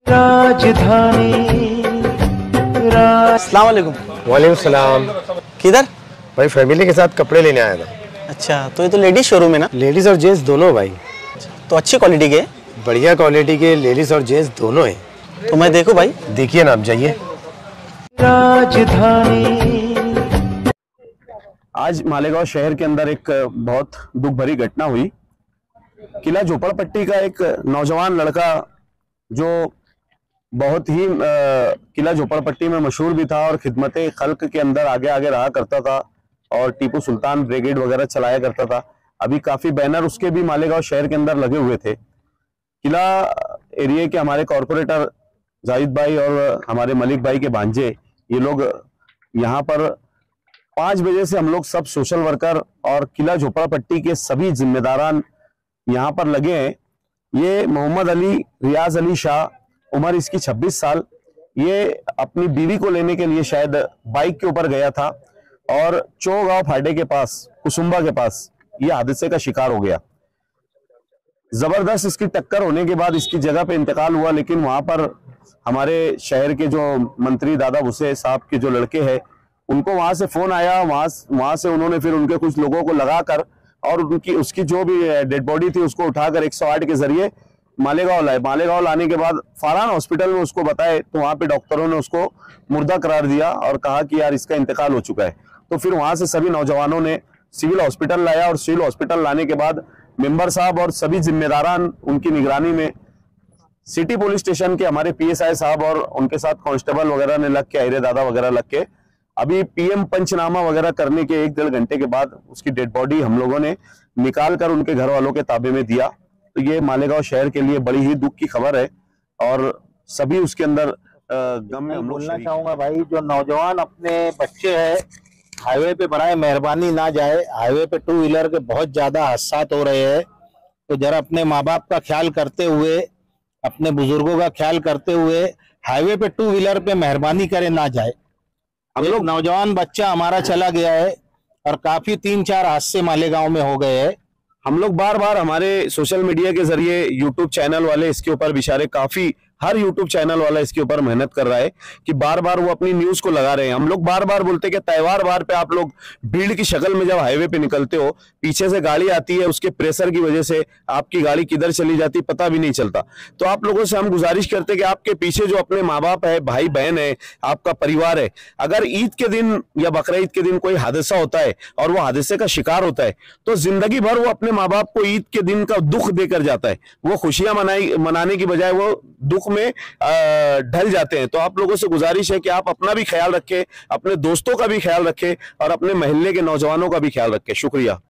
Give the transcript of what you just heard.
राजधानी अस्सलाम वालेकुम। वालेकुम सलाम। किधर? भाई फैमिली के साथ कपड़े लेने आया था। अच्छा, तो ये तो लेडीज शोरूम है ना? लेडीज और जेंट्स दोनों भाई। तो अच्छी क्वालिटी के? बढ़िया क्वालिटी के लेडीज और जेंट्स दोनों हैं। तो मैं देखूं भाई? देखिए ना, आप जाइए। राजधानी। आज मालेगांव शहर के अंदर एक बहुत दुख भरी घटना हुई। किला झोपड़पट्टी का एक नौजवान लड़का जो बहुत ही किला झोपड़पट्टी में मशहूर भी था और खिदमत खल्क के अंदर आगे आगे रहा करता था और टीपू सुल्तान ब्रिगेड वगैरह चलाया करता था। अभी काफी बैनर उसके भी मालेगांव शहर के अंदर लगे हुए थे। किला एरिया के हमारे कॉरपोरेटर जाहिद भाई और हमारे मलिक भाई के भांजे, ये लोग यहाँ पर 5 बजे से हम लोग सब सोशल वर्कर और किला झोपड़पट्टी के सभी जिम्मेदारान यहाँ पर लगे हैं। ये मोहम्मद अली रियाज अली शाह, उम्र इसकी 26 साल, ये अपनी बीवी को लेने के लिए शायद बाइक के ऊपर गया था और चौगांव फाटे के पास, कुसुम्बा के पास, ये हादसे का शिकार हो गया। जबरदस्त इसकी टक्कर होने के बाद इसकी जगह पे इंतकाल हुआ, लेकिन वहां पर हमारे शहर के जो मंत्री दादा भुसे साहब के जो लड़के हैं, उनको वहां से फोन आया। वहां से उन्होंने फिर उनके कुछ लोगों को लगाकर और उसकी जो भी डेड बॉडी थी उसको उठाकर 108 के जरिए मालेगांव लाए। मालेगांव लाने के बाद फारहान हॉस्पिटल में उसको बताए तो वहां पे डॉक्टरों ने उसको मुर्दा करार दिया और कहा कि यार इसका इंतकाल हो चुका है। तो फिर वहां से सभी नौजवानों ने सिविल हॉस्पिटल लाया और सिविल हॉस्पिटल लाने के बाद मेंबर साहब और सभी जिम्मेदारान उनकी निगरानी में सिटी पुलिस स्टेशन के हमारे PSI साहब और उनके साथ कांस्टेबल वगैरह ने लग के, अहिरे दादा वगैरह लग के, अभी PM पंचनामा वगैरह करने के 1-1.5 घंटे के बाद उसकी डेड बॉडी हम लोगों ने निकाल कर उनके घर वालों के ताबे में दिया। तो ये मालेगांव शहर के लिए बड़ी ही दुख की खबर है और सभी उसके अंदर गम में हम लोग बोलना चाहूंगा भाई, जो नौजवान अपने बच्चे हैं हाईवे पे बनाए, मेहरबानी ना जाए। हाईवे पे 2 व्हीलर के बहुत ज्यादा हादसा हो रहे हैं, तो जरा अपने माँ बाप का ख्याल करते हुए, अपने बुजुर्गों का ख्याल करते हुए हाईवे पे 2 व्हीलर पे मेहरबानी करे ना जाए। हम लोग नौजवान बच्चा हमारा चला गया है और काफी 3-4 हादसे मालेगांव में हो गए हैं। हम लोग बार बार हमारे सोशल मीडिया के जरिए यूट्यूब चैनल वाले इसके ऊपर बेचारे काफी, हर यूट्यूब चैनल वाला इसके ऊपर मेहनत कर रहा है कि बार बार वो अपनी न्यूज को लगा रहे हैं। हम लोग बार बार बोलते हैं कि त्योहार बार पे आप लोग भीड़ की शक्ल में जब हाईवे पे निकलते हो, पीछे से गाड़ी आती है, उसके प्रेशर की वजह से आपकी गाड़ी किधर चली जाती पता भी नहीं चलता। तो आप लोगों से हम गुजारिश करते हैं कि आपके पीछे जो अपने माँ बाप है, भाई बहन है, आपका परिवार है, अगर ईद के दिन या बकरा ईद के दिन कोई हादसा होता है और वो हादसे का शिकार होता है तो जिंदगी भर वो अपने माँ बाप को ईद के दिन का दुख देकर जाता है। वो खुशियां मनाने की बजाय वो दुख में ढल जाते हैं। तो आप लोगों से गुजारिश है कि आप अपना भी ख्याल रखें, अपने दोस्तों का भी ख्याल रखें और अपने मोहल्ले के नौजवानों का भी ख्याल रखें। शुक्रिया।